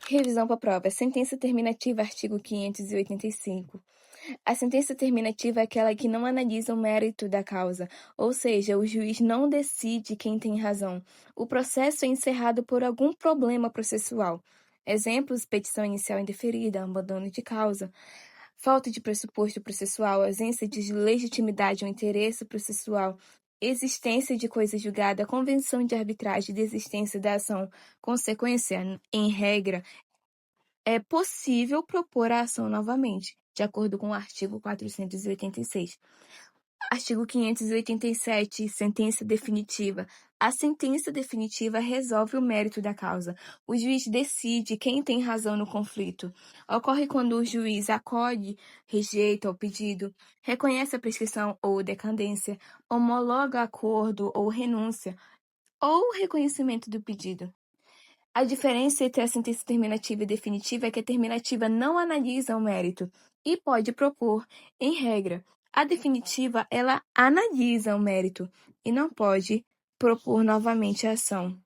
Revisão para a prova. Sentença terminativa, artigo 585. A sentença terminativa é aquela que não analisa o mérito da causa, ou seja, o juiz não decide quem tem razão. O processo é encerrado por algum problema processual. Exemplos: petição inicial indeferida, abandono de causa, falta de pressuposto processual, ausência de legitimidade ou interesse processual, existência de coisa julgada, convenção de arbitragem, desistência da ação. Consequência, em regra, é possível propor a ação novamente, de acordo com o artigo 486. Artigo 587, sentença definitiva. A sentença definitiva resolve o mérito da causa. O juiz decide quem tem razão no conflito. Ocorre quando o juiz acolhe, rejeita o pedido, reconhece a prescrição ou decadência, homologa acordo ou renúncia, ou reconhecimento do pedido. A diferença entre a sentença terminativa e definitiva é que a terminativa não analisa o mérito e pode propor, em regra. A definitiva, ela analisa o mérito e não pode propor novamente a ação.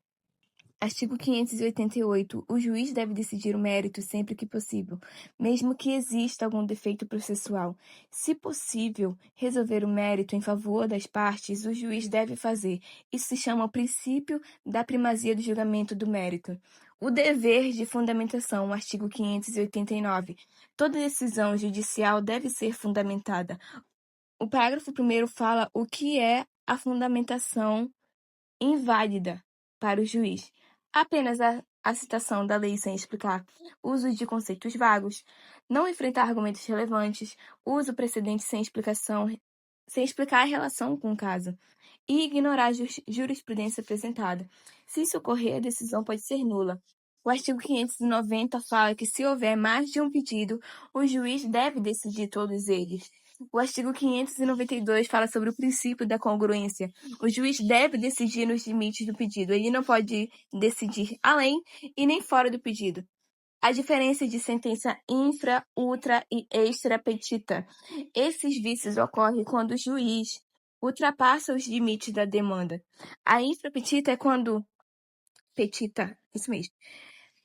Artigo 588. O juiz deve decidir o mérito sempre que possível, mesmo que exista algum defeito processual. Se possível resolver o mérito em favor das partes, o juiz deve fazer. Isso se chama o princípio da primazia do julgamento do mérito. O dever de fundamentação, artigo 589. Toda decisão judicial deve ser fundamentada. O parágrafo 1º fala o que é a fundamentação inválida para o juiz. Apenas a citação da lei sem explicar, uso de conceitos vagos, não enfrentar argumentos relevantes, uso precedente sem explicação, sem explicar a relação com o caso, e ignorar a jurisprudência apresentada. Se isso ocorrer, a decisão pode ser nula. O artigo 590 fala que, se houver mais de um pedido, o juiz deve decidir todos eles. O artigo 592 fala sobre o princípio da congruência. O juiz deve decidir nos limites do pedido. Ele não pode decidir além e nem fora do pedido. A diferença de sentença infra, ultra e extra petita. Esses vícios ocorrem quando o juiz ultrapassa os limites da demanda. A infrapetita é quando... Petita, isso mesmo.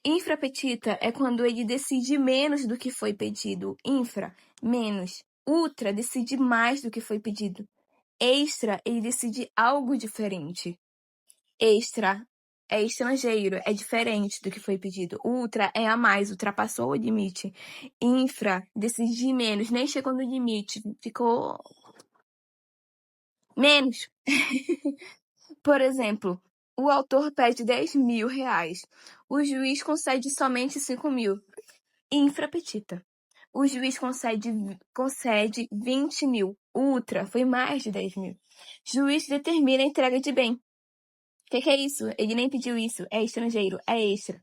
Infrapetita é quando ele decide menos do que foi pedido. Infra, menos. Ultra, decide mais do que foi pedido. Extra, ele decide algo diferente. Extra é estrangeiro, é diferente do que foi pedido. Ultra é a mais, ultrapassou o limite. Infra, decidi menos, nem chegou no limite, ficou menos. Por exemplo, o autor pede R$10.000. O juiz concede somente 5.000. Infrapetita. O juiz concede 20.000. Ultra foi mais de 10.000. Juiz determina a entrega de bem. O que é isso? Ele nem pediu isso. É estrangeiro. É extra.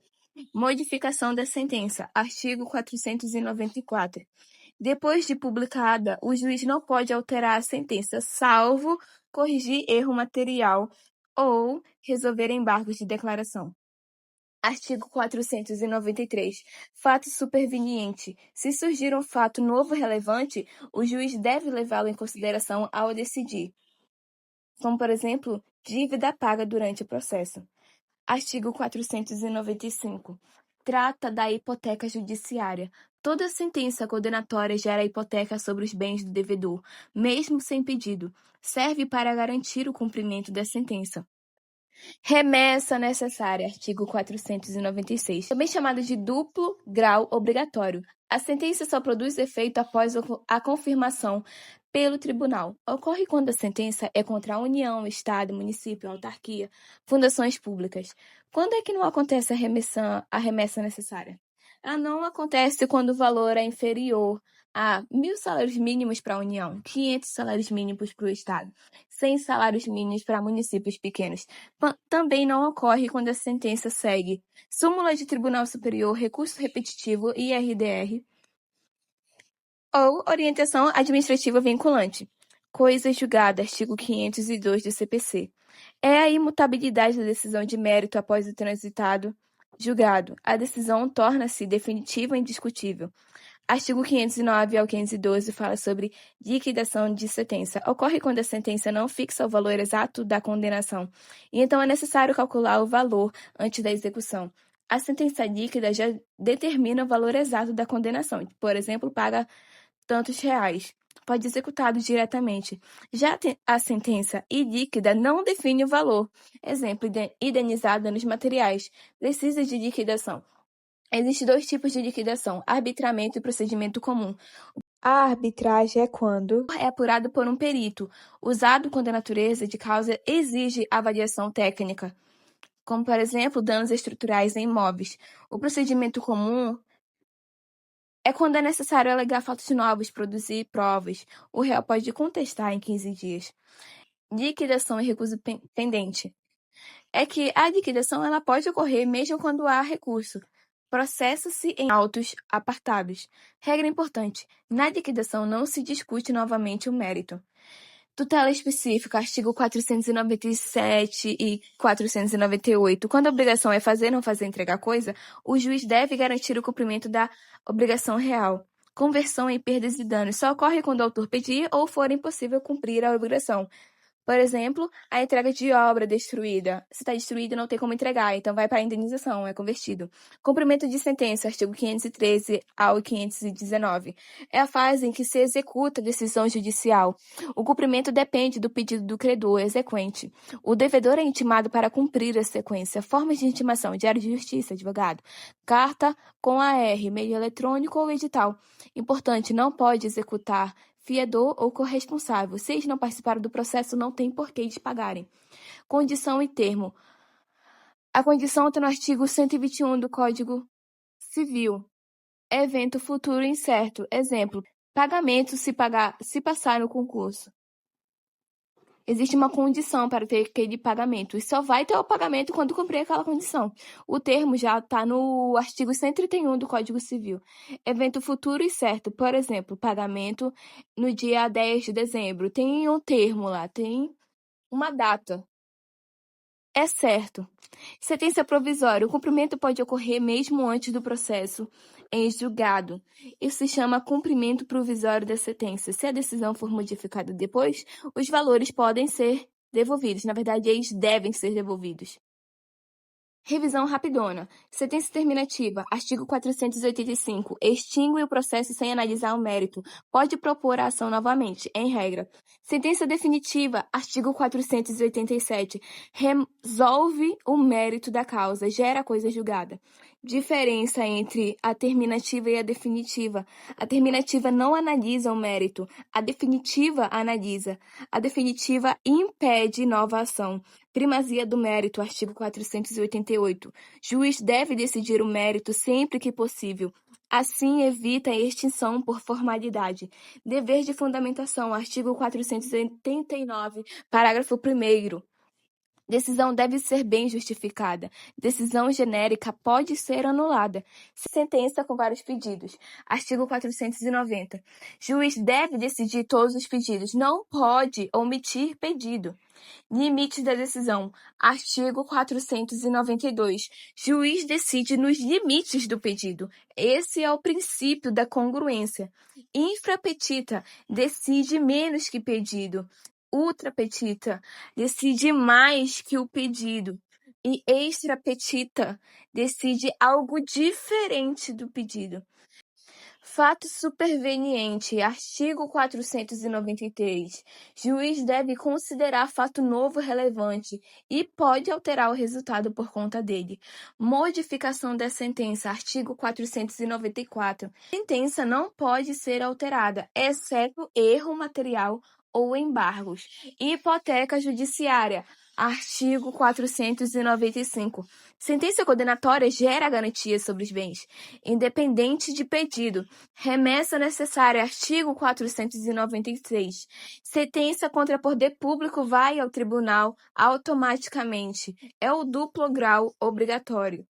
Modificação da sentença. Artigo 494. Depois de publicada, o juiz não pode alterar a sentença, salvo corrigir erro material ou resolver embargos de declaração. Artigo 493. Fato superveniente. Se surgir um fato novo relevante, o juiz deve levá-lo em consideração ao decidir. Como, por exemplo, dívida paga durante o processo. Artigo 495. Trata da hipoteca judiciária. Toda sentença condenatória gera hipoteca sobre os bens do devedor, mesmo sem pedido. Serve para garantir o cumprimento da sentença. Remessa necessária, artigo 496, também chamado de duplo grau obrigatório. A sentença só produz efeito após a confirmação pelo tribunal. Ocorre quando a sentença é contra a União, Estado, município, autarquia, fundações públicas. Quando é que não acontece a remessa necessária? Ela não acontece quando o valor é inferior a 1.000 salários mínimos para a União, 500 salários mínimos para o Estado, 100 salários mínimos para municípios pequenos. Também não ocorre quando a sentença segue súmula de Tribunal Superior, recurso repetitivo, IRDR, ou orientação administrativa vinculante. Coisa julgada, artigo 502 do CPC. É a imutabilidade da decisão de mérito após o transitado julgado. A decisão torna-se definitiva e indiscutível. Artigo 509 ao 512 fala sobre liquidação de sentença. Ocorre quando a sentença não fixa o valor exato da condenação, e então é necessário calcular o valor antes da execução. A sentença líquida já determina o valor exato da condenação. Por exemplo, paga tantos reais. Pode ser executado diretamente. Já a sentença ilíquida não define o valor. Exemplo, indenizar danos materiais. Precisa de liquidação. Existem dois tipos de liquidação: arbitramento e procedimento comum. A arbitragem é quando é apurado por um perito, usado quando a natureza de causa exige avaliação técnica, como, por exemplo, danos estruturais em imóveis. O procedimento comum é quando é necessário alegar fatos novos, produzir provas. O réu pode contestar em 15 dias. Liquidação e recurso pendente. É que a liquidação ela pode ocorrer mesmo quando há recurso. Processa-se em autos apartados. Regra importante: na liquidação não se discute novamente o mérito. Tutela específica, artigo 497 e 498. Quando a obrigação é fazer, não fazer, entregar coisa, o juiz deve garantir o cumprimento da obrigação real. Conversão em perdas e danos só ocorre quando o autor pedir ou for impossível cumprir a obrigação. Por exemplo, a entrega de obra destruída. Se está destruída, não tem como entregar, então vai para a indenização, é convertido. Cumprimento de sentença, artigo 513 ao 519. É a fase em que se executa a decisão judicial. O cumprimento depende do pedido do credor exequente. O devedor é intimado para cumprir a sequência. Formas de intimação: diário de justiça, advogado. Carta com AR, meio eletrônico ou edital. Importante: não pode executar fiador ou corresponsável. Se eles não participaram do processo, não tem porquê de pagarem. Condição e termo. A condição está no artigo 121 do Código Civil. Evento futuro incerto. Exemplo: pagamento se passar no concurso. Existe uma condição para ter aquele pagamento. E só vai ter o pagamento quando cumprir aquela condição. O termo já está no artigo 131 do Código Civil. Evento futuro e certo. Por exemplo, pagamento no dia 10 de dezembro. Tem um termo lá, tem uma data. É certo. Sentença provisória. O cumprimento pode ocorrer mesmo antes do processo em julgado. Isso se chama cumprimento provisório da sentença. Se a decisão for modificada depois, os valores podem ser devolvidos. Na verdade, eles devem ser devolvidos. Revisão rapidona. Sentença terminativa. Artigo 485. Extingue o processo sem analisar o mérito. Pode propor a ação novamente, em regra. Sentença definitiva. Artigo 487. Resolve o mérito da causa. Gera a coisa julgada. Diferença entre a terminativa e a definitiva. A terminativa não analisa o mérito. A definitiva analisa. A definitiva impede nova ação. Primazia do mérito, artigo 488. Juiz deve decidir o mérito sempre que possível. Assim, evita a extinção por formalidade. Dever de fundamentação, artigo 489, parágrafo 1º. Decisão deve ser bem justificada. Decisão genérica pode ser anulada. Sentença com vários pedidos. Artigo 490. Juiz deve decidir todos os pedidos. Não pode omitir pedido. Limites da decisão. Artigo 492. Juiz decide nos limites do pedido. Esse é o princípio da congruência. Infrapetita decide menos que pedido. Ultrapetita decide mais que o pedido. E extrapetita decide algo diferente do pedido. Fato superveniente, artigo 493. Juiz deve considerar fato novo relevante e pode alterar o resultado por conta dele. Modificação da sentença, artigo 494. Sentença não pode ser alterada, exceto erro material ou embargos. Hipoteca judiciária, artigo 495. Sentença condenatória gera garantias sobre os bens, independente de pedido. Remessa necessária, artigo 496. Sentença contra poder público vai ao tribunal automaticamente. É o duplo grau obrigatório.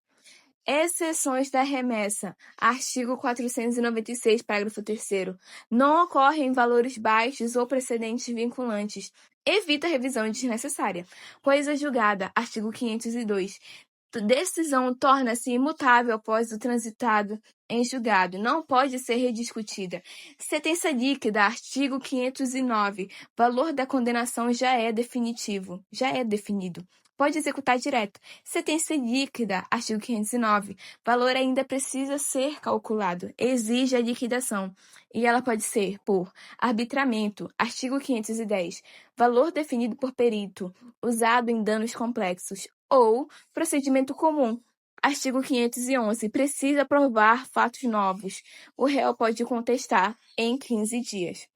Exceções da remessa. Artigo 496, parágrafo 3º. Não ocorrem valores baixos ou precedentes vinculantes. Evita revisão desnecessária. Coisa julgada. Artigo 502. Decisão torna-se imutável após o transitado em julgado. Não pode ser rediscutida. Sentença líquida. Artigo 509. Valor da condenação já é definitivo. Já é definido. pode executar direto. Sentença líquida, artigo 509. Valor ainda precisa ser calculado, exige a liquidação. E ela pode ser por arbitramento, artigo 510. Valor definido por perito, usado em danos complexos. Ou procedimento comum, artigo 511. Precisa provar fatos novos. O réu pode contestar em 15 dias.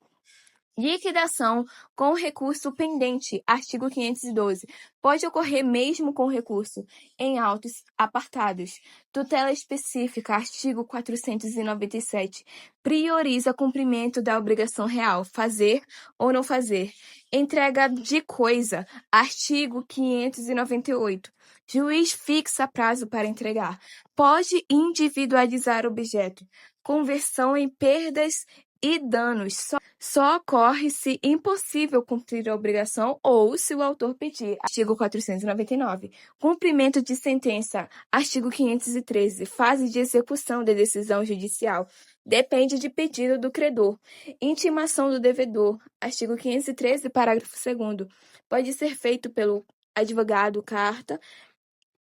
Liquidação com recurso pendente, artigo 512. Pode ocorrer mesmo com recurso em autos apartados. Tutela específica, artigo 497. Prioriza cumprimento da obrigação real, fazer ou não fazer. Entrega de coisa, artigo 598. Juiz fixa prazo para entregar. Pode individualizar objeto. Conversão em perdas e danos só ocorre se impossível cumprir a obrigação ou se o autor pedir. Artigo 499. Cumprimento de sentença. Artigo 513. Fase de execução da decisão judicial. Depende de pedido do credor. Intimação do devedor. Artigo 513, parágrafo 2º. Pode ser feito pelo advogado, carta,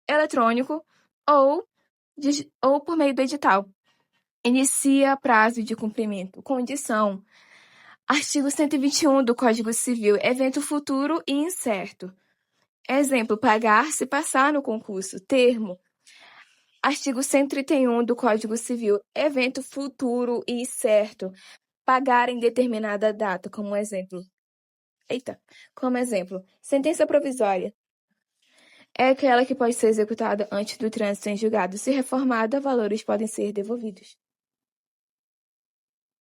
eletrônico ou por meio do edital. Inicia prazo de cumprimento. Condição. Artigo 121 do Código Civil. Evento futuro e incerto. Exemplo, pagar se passar no concurso. Termo. Artigo 131 do Código Civil. Evento futuro e incerto. Pagar em determinada data, como exemplo. Como exemplo, sentença provisória. É aquela que pode ser executada antes do trânsito em julgado. Se reformada, valores podem ser devolvidos.